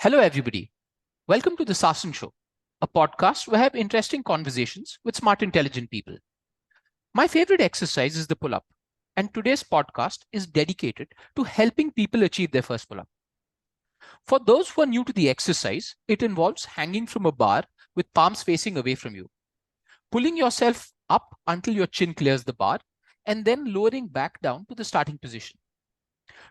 Hello, everybody. Welcome to the Sasan Show, a podcast where I have interesting conversations with smart, intelligent people. My favorite exercise is the pull up, and today's podcast is dedicated to helping people achieve their first pull up. For those who are new to the exercise, it involves hanging from a bar with palms facing away from you, pulling yourself up until your chin clears the bar, and then lowering back down to the starting position.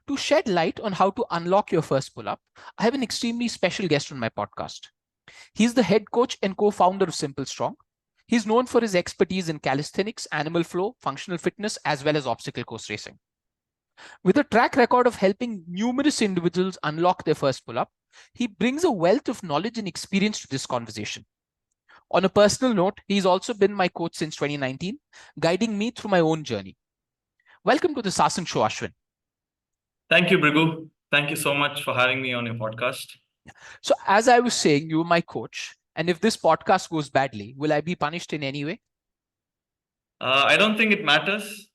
To shed light on how to unlock your first pull up, I have an extremely special guest on my podcast. He's the head coach and co-founder of simpleSTRONG. He's known for his expertise in calisthenics, animal flow, functional fitness, as well as obstacle course racing. With a track record of helping numerous individuals unlock their first pull-up, he brings a wealth of knowledge and experience to this conversation. On a personal note, he's also been my coach since 2019, guiding me through my own journey. Welcome to the Sasan Show, Ashwin. Thank you, Brigu. Thank you so much for having me on your podcast. So as I was saying, you're my coach. And if this podcast goes badly, will I be punished in any way? I don't think it matters.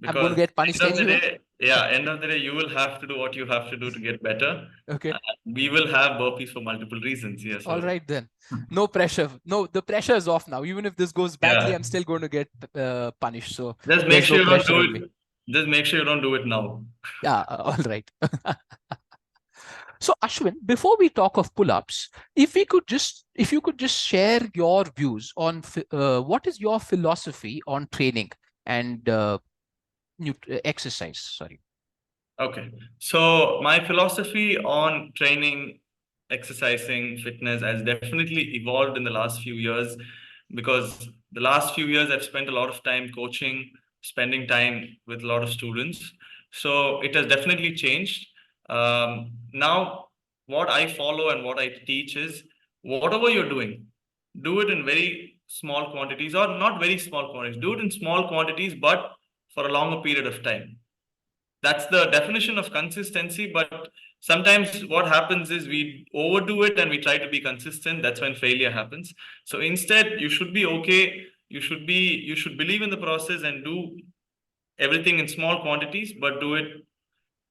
I'm going to get punished anyway? End of the day, you will have to do what you have to do to get better. Okay. We will have burpees for multiple reasons. Yes. All right, then. No pressure. No, the pressure is off now. Even if this goes badly, I'm still going to get punished. So just make sure you don't do it. Just make sure you don't do it now. Yeah, all right. So Ashwin, before we talk of pull-ups, if you could just share your views on what is your philosophy on training and exercise. Sorry. Okay. So my philosophy on training, exercising, fitness has definitely evolved in the last few years, because the last few years I've spent a lot of time coaching, spending time with a lot of students. So it has definitely changed. Now, what I follow and what I teach is, whatever you're doing, do it in very small quantities, or not very small quantities. Do it in small quantities, but for a longer period of time. That's the definition of consistency. But sometimes what happens is we overdo it and we try to be consistent. That's when failure happens. So instead, you should be okay. You should believe in the process and do everything in small quantities, but do it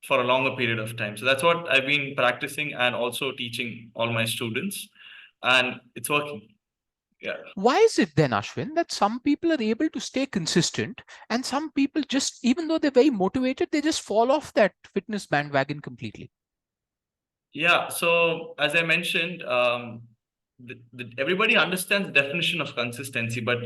for a longer period of time. So that's what I've been practicing and also teaching all my students, and it's working. Yeah. Why is it then, Ashwin, that some people are able to stay consistent and some people just, even though they're very motivated, they just fall off that fitness bandwagon completely? Yeah. So as I mentioned, everybody understands the definition of consistency, but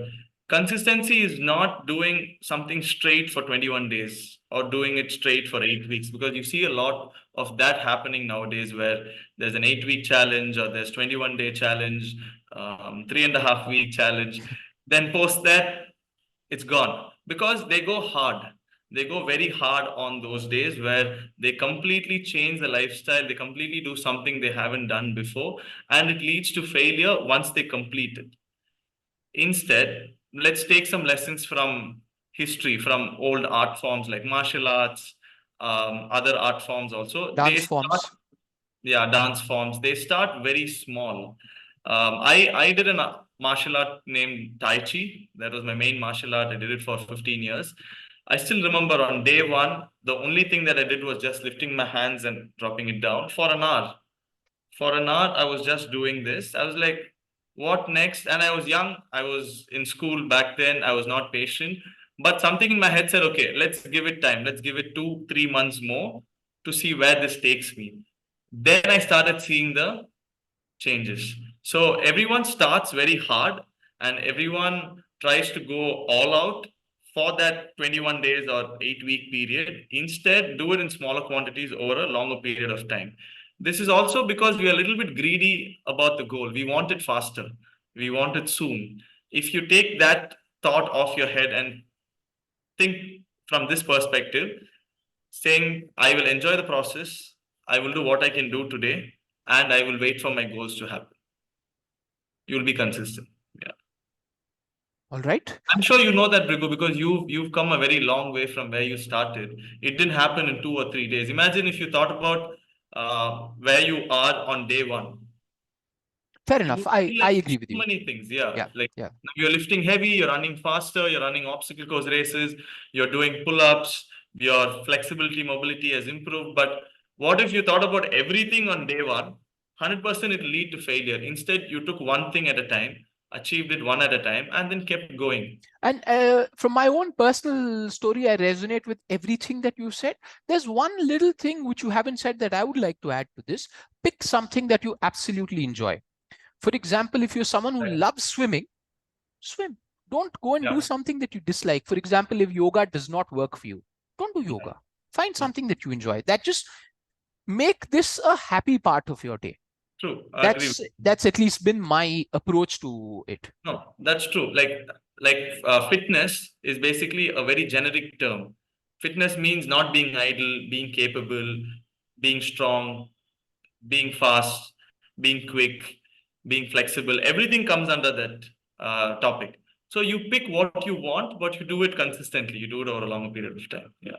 consistency is not doing something straight for 21 days or doing it straight for 8 weeks, because you see a lot of that happening nowadays, where there's an 8-week challenge or there's 21-day challenge, 3.5-week challenge. Then post that, it's gone, because they go hard. They go very hard on those days where they completely change the lifestyle. They completely do something they haven't done before, and it leads to failure once they complete it. Instead, let's take some lessons from history, from old art forms like martial arts, other art forms also. Dance forms. Dance forms. They start very small. I did a martial art named Tai Chi. That was my main martial art. I did it for 15 years. I still remember on day one, the only thing that I did was just lifting my hands and dropping it down for an hour. For an hour, I was just doing this. I was like, what next? And I was young. I was in school back then. I was not patient. But something in my head said, okay, let's give it time. Let's give it 2-3 months more to see where this takes me. Then I started seeing the changes. So everyone starts very hard and everyone tries to go all out for that 21 days or 8-week period. Instead, do it in smaller quantities over a longer period of time. This is also because we are a little bit greedy about the goal. We want it faster. We want it soon. If you take that thought off your head and think from this perspective, saying, I will enjoy the process, I will do what I can do today, and I will wait for my goals to happen. You'll be consistent. Yeah. All right. I'm sure you know that, Brigu, because you've come a very long way from where you started. It didn't happen in 2 or 3 days. Imagine if you thought about where you are on day one. Fair enough. I agree with you. Many things. Yeah. Yeah. You're lifting heavy, you're running faster, you're running obstacle course races, you're doing pull-ups, your flexibility, mobility has improved. But what if you thought about everything on day one 100% it will lead to failure. Instead, you took one thing at a time, achieved it one at a time, and then kept going. And from my own personal story, I resonate with everything that you said. There's one little thing which you haven't said that I would like to add to this. Pick something that you absolutely enjoy. For example, if you're someone who Right. loves swimming, swim. Don't go and do Yeah. something that you dislike. For example, if yoga does not work for you, don't do yoga. Find Yeah. something that you enjoy. That just make this a happy part of your day. True. I agree with That's at least been my approach to it. No, that's true. Fitness is basically a very generic term. Fitness means not being idle, being capable, being strong, being fast, being quick, being flexible. Everything comes under that topic. So you pick what you want, but you do it consistently. You do it over a longer period of time. Yeah.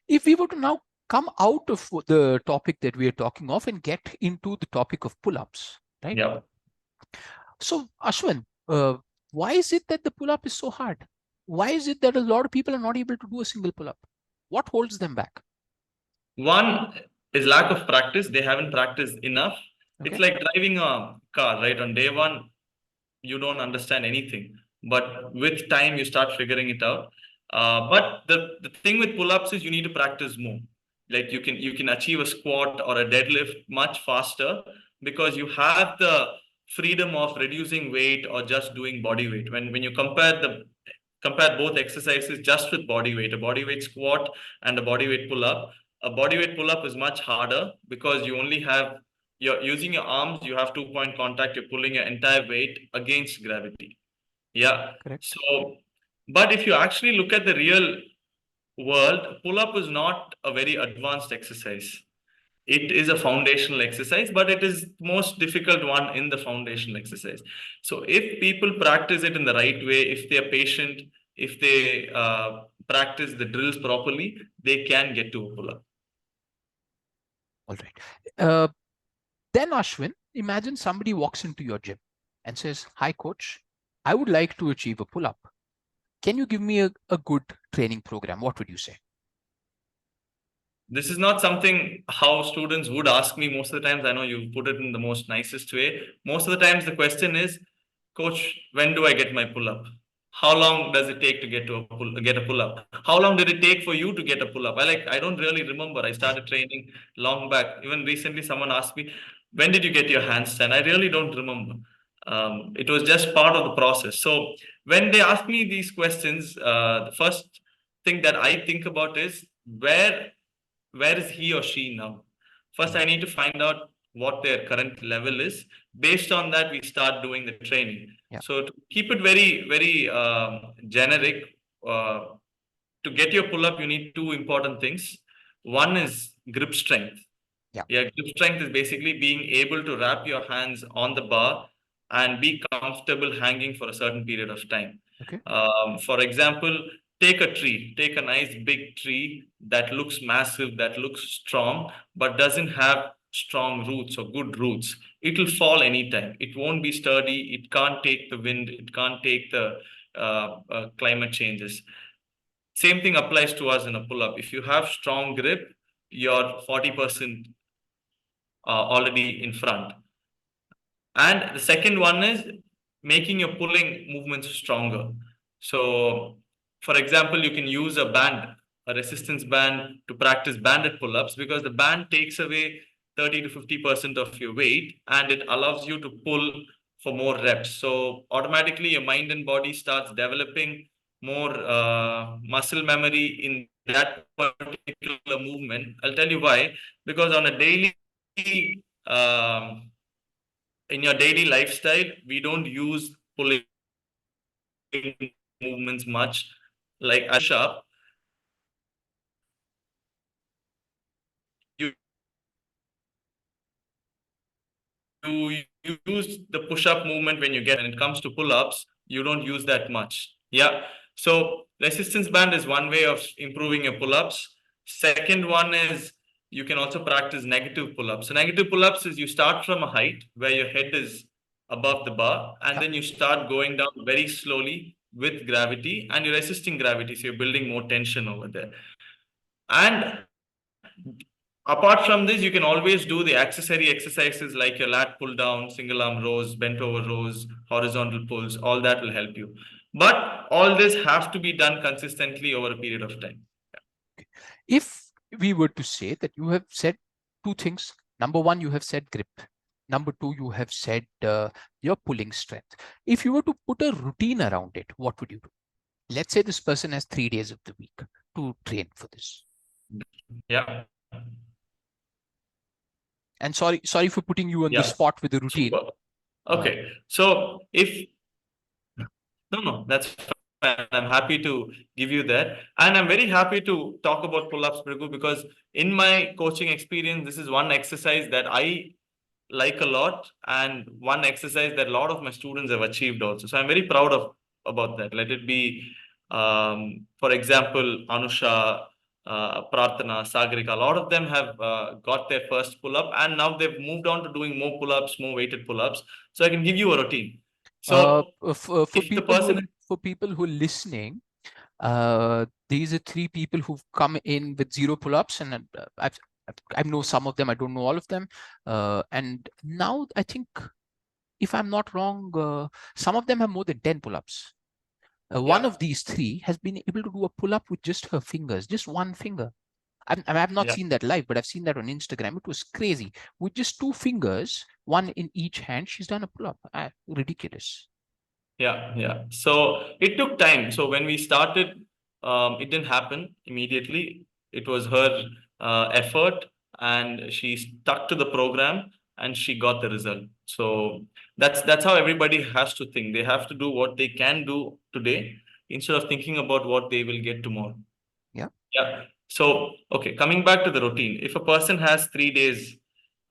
If we were to now come out of the topic that we are talking of and get into the topic of pull-ups, right? Yeah. So, Ashwin, why is it that the pull-up is so hard? Why is it that a lot of people are not able to do a single pull-up? What holds them back? One is lack of practice. They haven't practiced enough. It's Okay, like driving a car, right? On day one, you don't understand anything, but with time you start figuring it out. But the thing with pull-ups is you need to practice more. Like you can achieve a squat or a deadlift much faster because you have the freedom of reducing weight or just doing body weight. When you compare both exercises just with body weight, a body weight squat and a body weight pull-up, a body weight pull-up is much harder because you're using your arms, you have 2 point contact, you're pulling your entire weight against gravity. Yeah. correct. So, but if you actually look at the real world, pull-up is not a very advanced exercise. It is a foundational exercise, but it is the most difficult one in the foundational exercise. So if people practice it in the right way, if they're patient, if they practice the drills properly, they can get to a pull-up. All right. Uh, then, Ashwin, imagine somebody walks into your gym and says, "Hi, coach, I would like to achieve a pull-up. Can you give me a good training program?" What would you say? This is not something how students would ask me most of the times. I know you put it in the most nicest way. Most of the times the question is, Coach, when do I get my pull-up? How long does it take to get a pull-up? How long did it take for you to get a pull-up? I don't really remember. I started training long back. Even recently, someone asked me, when did you get your handstand? I really don't remember. It was just part of the process. So when they ask me these questions, the first thing that I think about is where is he or she now? First, I need to find out what their current level is. Based on that, we start doing the training. Yeah. So to keep it very, very generic, uh, to get your pull up, you need two important things. One is grip strength. Yeah. Yeah, grip strength is basically being able to wrap your hands on the bar and be comfortable hanging for a certain period of time. Okay. For example, take a tree, take a nice big tree that looks massive, that looks strong, but doesn't have strong roots or good roots. It will fall anytime. It won't be sturdy. It can't take the wind. It can't take the climate changes. Same thing applies to us in a pull up. If you have strong grip, you're 40% already in front. And the second one is making your pulling movements stronger. So, for example, you can use a band, a resistance band to practice banded pull ups because the band takes away 30 to 50% of your weight and it allows you to pull for more reps. So, automatically, your mind and body starts developing more muscle memory in that particular movement. I'll tell you why. Because on a daily um, in your daily lifestyle, we don't use pulling movements much. Like as push-up, you you use the push-up movement when you get. When it comes to pull-ups, you don't use that much. Yeah. So resistance band is one way of improving your pull-ups. Second one is you can also practice negative pull-ups. So negative pull-ups is you start from a height where your head is above the bar, and Yeah. then you start going down very slowly with gravity, and you're resisting gravity. So you're building more tension over there. And Apart from this, you can always do the accessory exercises like your lat pull down, single arm rows, bent over rows, horizontal pulls. All that will help you. But all this have to be done consistently over a period of time. If we were to say that you have said two things, number one, you have said grip. Number two, you have said your pulling strength. If you were to put a routine around it, what would you do? Let's say this person has 3 days of the week to train for this. Yeah. And sorry for putting you on the spot with the routine. Super. Okay. So if no, that's fine. I'm happy to give you that. And I'm very happy to talk about pull-ups, Prabhu, because in my coaching experience, this is one exercise that I like a lot, and one exercise that a lot of my students have achieved also. So I'm very proud of about that. Let it be, for example, Anusha, Prarthana, Sagrika. A lot of them have got their first pull-up, and now they've moved on to doing more pull-ups, more weighted pull-ups. So I can give you a routine. So for if the people person who are listening, these are 3 people who've come in with 0 pull-ups, and I know some of them, I don't know all of them. And now I think, if I'm not wrong, some of them have more than 10 pull-ups. One of these 3 has been able to do a pull-up with just her fingers, just one finger. I've not seen that live, but I've seen that on Instagram. It was crazy. With just 2 fingers, one in each hand, she's done a pull-up. Ridiculous. Yeah. So it took time. So when we started, it didn't happen immediately. It was her effort, and she stuck to the program, and she got the result. So that's how everybody has to think. They have to do what they can do today instead of thinking about what they will get tomorrow. Yeah. So okay, coming back to the routine. If a person has 3 days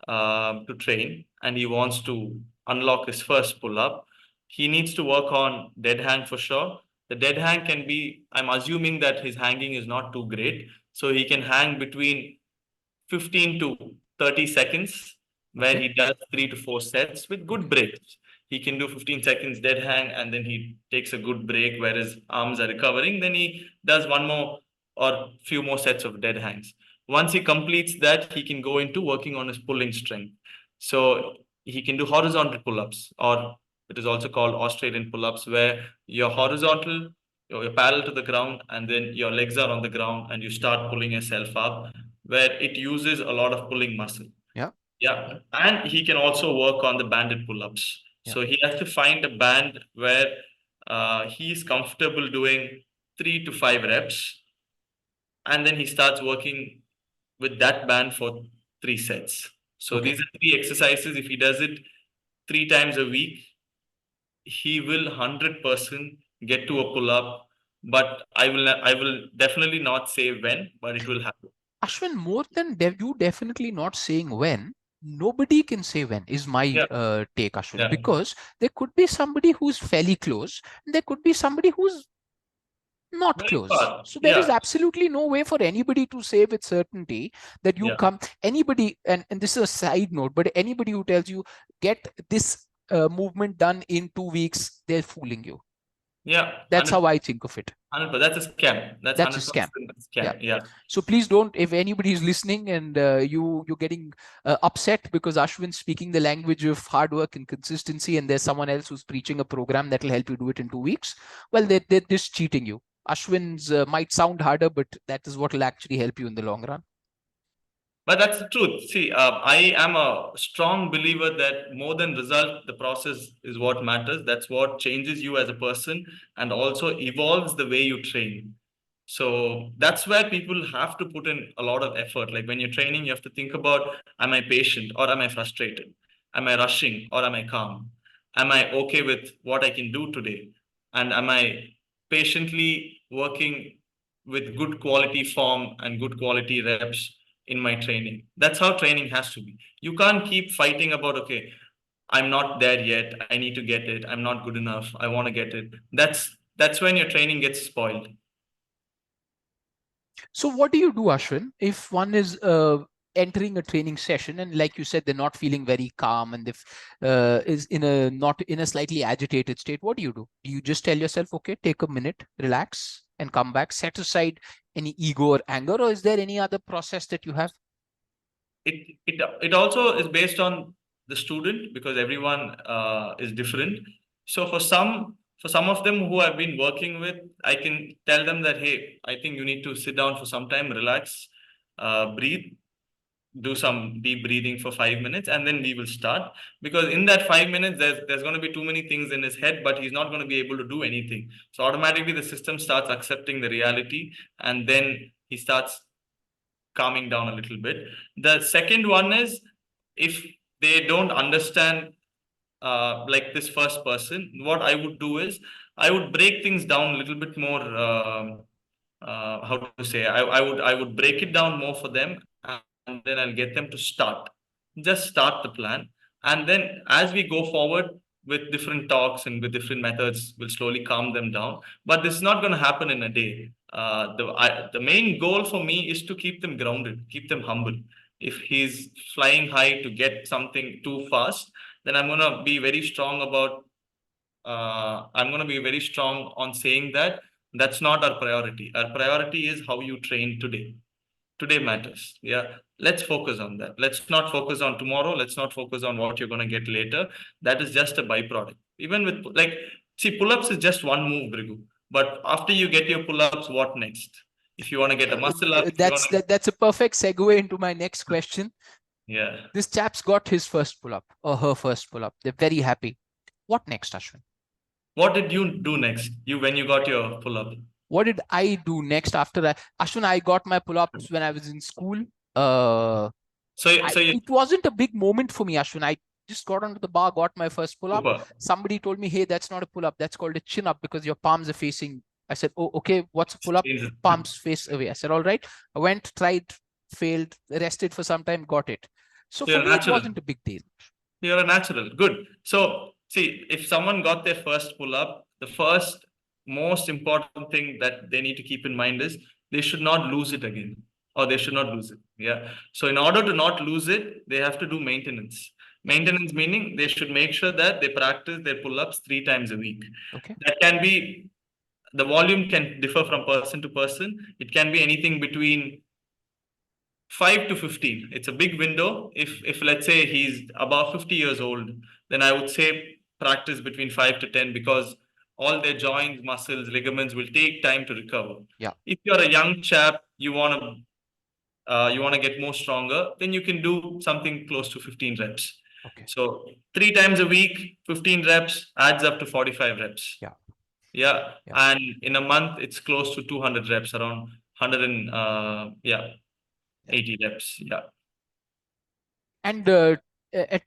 to train and he wants to unlock his first pull up, he needs to work on dead hang for sure. The dead hang can be, I'm assuming that his hanging is not too great. So he can hang between 15 to 30 seconds, where he does 3 to 4 sets with good breaks. He can do 15 seconds dead hang, and then he takes a good break where his arms are recovering. Then he does one more or few more sets of dead hangs. Once he completes that, he can go into working on his pulling strength. So he can do horizontal pull-ups, or it is also called Australian pull-ups, where you're horizontal, you're parallel to the ground, and then your legs are on the ground, and you start pulling yourself up, where it uses a lot of pulling muscle. Yeah. And he can also work on the banded pull-ups. So he has to find a band where he's comfortable doing 3 to 5 reps. And then he starts working with that band for 3 sets. So these are 3 exercises. If he does it 3 times a week, he will 100% get to a pull-up. But I will definitely not say when, but it will happen. Ashwin, more than you definitely not saying when, nobody can say when is my take, Ashwin, because there could be somebody who's fairly close, and there could be somebody who's not very close. So there is absolutely no way for anybody to say with certainty that you come, anybody, and this is a side note, but anybody who tells you get this movement done in 2 weeks, they're fooling you. That's how I think of it. 100%. That's a scam. That's a scam. Yeah. So please don't, if anybody is listening and you're getting upset because Ashwin's speaking the language of hard work and consistency, and there's someone else who's preaching a program that will help you do it in 2 weeks, well, they're just cheating you. Ashwin's might sound harder, but that is what will actually help you in the long run. But that's the truth. See, I am a strong believer that more than result, the process is what matters. That's what changes you as a person and also evolves the way you train. So that's where people have to put in a lot of effort. Like when you're training, you have to think about, am I patient or am I frustrated? Am I rushing or am I calm? Am I okay with what I can do today? And am I patiently working with good quality form and good quality reps in my training? That's how training has to be. You can't keep fighting about, okay, I'm not there yet, I need to get it, I'm not good enough, I want to get it. That's when your training gets spoiled. So what do you do, Ashwin, if one is entering a training session and, like you said, they're not feeling very calm, and if is in a not in a slightly agitated state? What do you do? Do you just tell yourself, okay, take a minute, relax, and come back, set aside any ego or anger, or is there any other process that you have? it also is based on the student, because everyone is different. So for some of them who I've been working with, I can tell them that, hey, I think you need to sit down for some time, relax, breathe, do some deep breathing for 5 minutes, and then we will start. Because in that 5 minutes, there's going to be too many things in his head, but he's not going to be able to do anything. So automatically the system starts accepting the reality, and then he starts calming down a little bit. The second one is, if they don't understand like this first person, what I would do is I would break things down a little bit more. How to say? I would break it down more for them, and then I'll get them to start. Just start the plan, and then as we go forward with different talks and with different methods, we'll slowly calm them down. But this is not going to happen in a day. The main goal for me is to keep them grounded, keep them humble. If he's flying high to get something too fast, then I'm going to be very strong on saying that that's not our priority. Our priority is how you train today. Today matters. Yeah. Let's focus on that. Let's not focus on tomorrow. Let's not focus on what you're going to get later. That is just a byproduct. Even with, like, see, pull-ups is just one move, Brigu. But after you get your pull-ups, what next? If you want to get a muscle up, That's a perfect segue into my next question. yeah. This chap's got his first pull-up or her first pull-up. They're very happy. What next, Ashwin? What did you do next? When you got your pull-up? What did I do next after that? Ashwin, I got my pull-ups when I was in school. It wasn't a big moment for me, Ashwin. I just got onto the bar, got my first pull-up. Super. Somebody told me, hey, that's not a pull-up. That's called a chin-up because your palms are facing. I said, oh, okay, what's a pull-up? Palms face away. I said, all right. I went, tried, failed, rested for some time, got it. So for me, it wasn't a big deal. You're a natural. Good. So see, if someone got their first pull-up, the first most important thing that they need to keep in mind is they should not lose it again, or they should not lose it. Yeah. So in order to not lose it, they have to do maintenance. Maintenance meaning they should make sure that they practice their pull-ups 3 times a week. Okay. That can be, the volume can differ from person to person. It can be anything between 5 to 15. It's a big window. If let's say he's above 50 years old, then I would say practice between 5 to 10, because all their joints, muscles, ligaments will take time to recover. Yeah. If you're a young chap, you want to get more stronger, then you can do something close to 15 reps. Okay. So 3 times a week, 15 reps adds up to 45 reps. Yeah. Yeah. And in a month, it's close to 200 reps, around 100 and 80 reps. Yeah. And to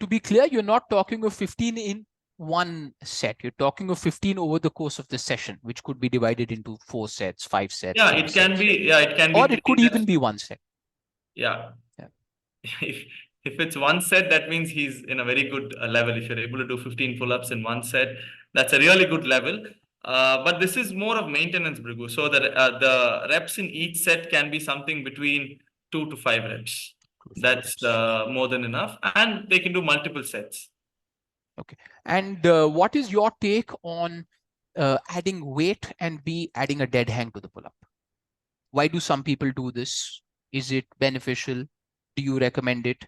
be clear, you're not talking of 15 in one set. You're talking of 15 over the course of the session, which could be divided into 4 sets, 5 sets. Yeah, it can be. Yeah, it can be. Or it could even be one set. Yeah. If it's one set, that means he's in a very good level. If you're able to do 15 pull-ups in one set, that's a really good level. But this is more of maintenance, Brigu. So that the reps in each set can be something between 2 to 5 reps. That's more than enough. And they can do multiple sets. Okay. And what is your take on adding weight and adding a dead hang to the pull-up? Why do some people do this? Is it beneficial? Do you recommend it?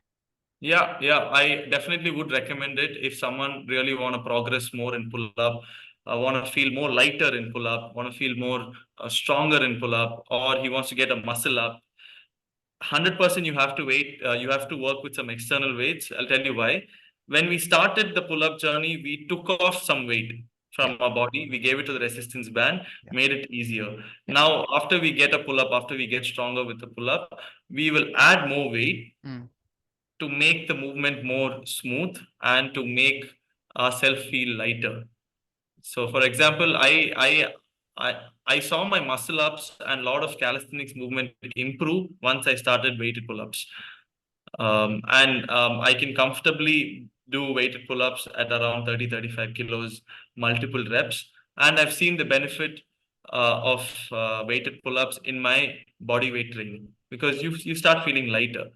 Yeah, I definitely would recommend it if someone really want to progress more in pull-up, want to feel more lighter in pull-up, want to feel more stronger in pull-up, or he wants to get a muscle up. 100% you have to wait. You have to work with some external weights. I'll tell you why. When we started the pull-up journey, we took off some weight from our body. We gave it to the resistance band, made it easier. Now, after we get a pull-up, after we get stronger with the pull-up, we will add more weight to make the movement more smooth and to make ourselves feel lighter. So, for example, I saw my muscle ups and a lot of calisthenics movement improve once I started weighted pull-ups. I can comfortably do weighted pull-ups at around 30-35 kilos, multiple reps. And I've seen the benefit of weighted pull-ups in my body weight training, because you start feeling lighter.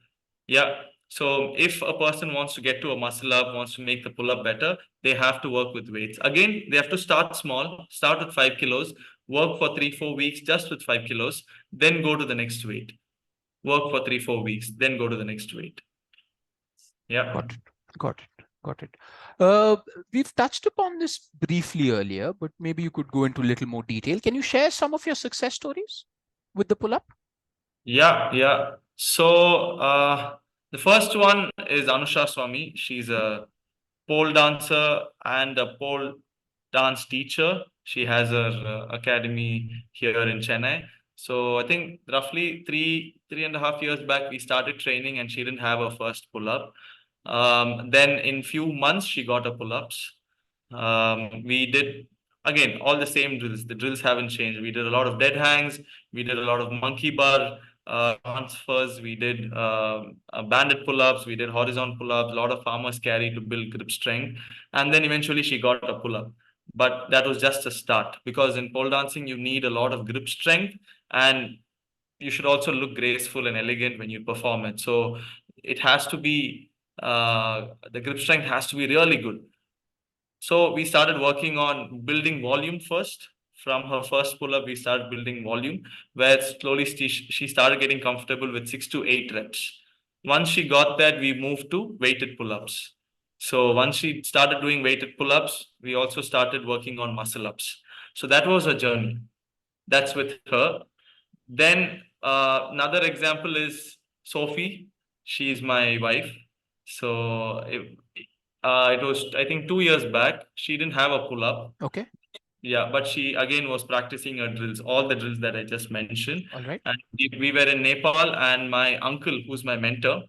Yeah. So if a person wants to get to a muscle up, wants to make the pull-up better, they have to work with weights. Again, they have to start small, start with 5 kilos, work for 3-4 weeks just with 5 kilos, then go to the next weight. Work for 3-4 weeks, then go to the next weight. Yeah. Got it. Got it. Got it. Uh, we've touched upon this briefly earlier, but maybe you could go into a little more detail. Can you share some of your success stories with the pull-up? Yeah. So the first one is Anusha Swami. She's a pole dancer and a pole dance teacher. She has her academy here in Chennai. So I think roughly three and a half years back, we started training, and she didn't have her first pull up. Then in few months, she got her pull ups. We did again all the same drills. The drills haven't changed. We did a lot of dead hangs. We did a lot of monkey bar transfers. We did banded pull-ups. We did horizontal pull-ups. A lot of farmers carry to build grip strength. And then eventually she got a pull-up. But that was just a start, because in pole dancing you need a lot of grip strength, and you should also look graceful and elegant when you perform it. So it has to be the grip strength has to be really good. So we started working on building volume first. From her first pull up, we started building volume, where slowly she started getting comfortable with 6 to 8 reps. Once she got that, we moved to weighted pull ups. So once she started doing weighted pull ups, we also started working on muscle ups. So that was a journey. That's with her. Then another example is Sophie. She is my wife. So it was, I think, 2 years back. She didn't have a pull up. Okay. Yeah, but she again was practicing her drills, all the drills that I just mentioned. All right. And we were in Nepal, and my uncle, who's my mentor,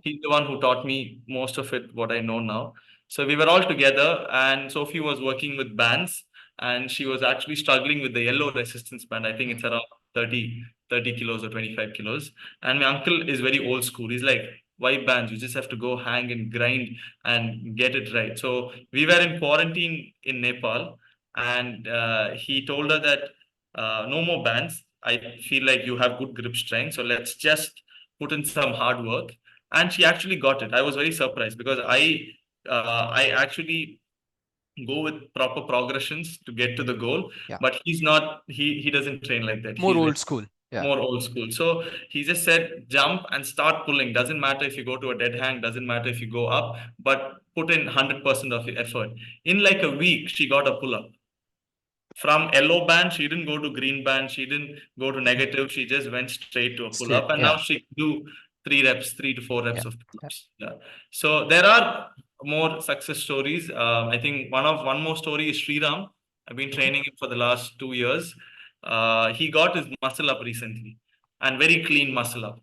he's the one who taught me most of it, what I know now. So we were all together, and Sophie was working with bands, and she was actually struggling with the yellow resistance band. I think it's around 30 kilos or 25 kilos. And my uncle is very old school. He's like, why bands? You just have to go hang and grind and get it right. So we were in quarantine in Nepal, and he told her that no more bands. I feel like you have good grip strength, so let's just put in some hard work. And she actually got it. I was very surprised, because I actually go with proper progressions to get to the goal, Yeah. but he's not. He doesn't train like that. More He's old school. Yeah. more old school. So he just said, jump and start pulling. Doesn't matter if you go to a dead hang, doesn't matter if you go up, but put in 100% of your effort. In like a week, she got a pull up. From yellow band, she didn't go to green band, she didn't go to negative, she just went straight to a pull Straight. up, and Yeah. now she do 3 reps, 3 to 4 reps Yeah. of pull Yeah. ups. Yeah. So there are more success stories. I think one more story is Sriram. I've been Okay. training him for the last 2 years. He got his muscle up recently, and very clean muscle up.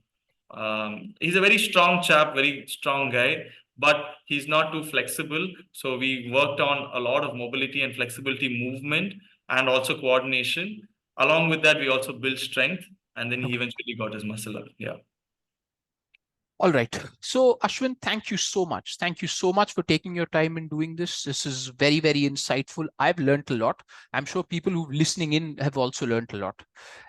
He's a very strong chap, very strong guy, but he's not too flexible. So we worked on a lot of mobility and flexibility movement, and also coordination. Along with that, we also built strength, and then he Okay. eventually got his muscle up. Yeah. All right. So, Ashwin, thank you so much. Thank you so much for taking your time in doing this. This is very, very insightful. I've learned a lot. I'm sure people who are listening in have also learned a lot.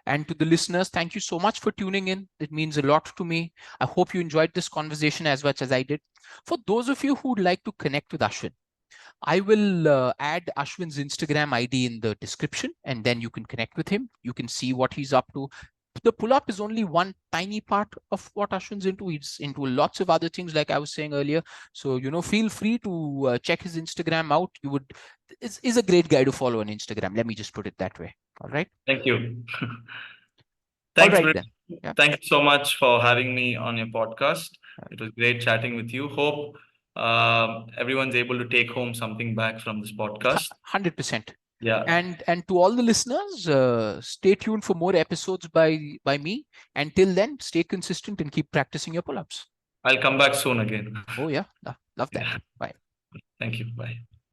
And to the listeners, thank you so much for tuning in. It means a lot to me. I hope you enjoyed this conversation as much as I did. For those of you who would like to connect with Ashwin, I will add Ashwin's Instagram ID in the description, and then you can connect with him. You can see what he's up to. The pull-up is only one tiny part of what Ashwin's into. He's into lots of other things, like I was saying earlier. So, feel free to check his Instagram out. Is a great guy to follow on Instagram. Let me just put it that way. All right. Thank you. All Thanks, right Britt. then. Yeah. Thank you so much for having me on your podcast. It was great chatting with you. Hope everyone's able to take home something back from this podcast. 100%. Yeah. And to all the listeners, stay tuned for more episodes by me. Until then, stay consistent and keep practicing your pull-ups. I'll come back soon again. Oh yeah, love that. Yeah. Bye. Thank you. Bye.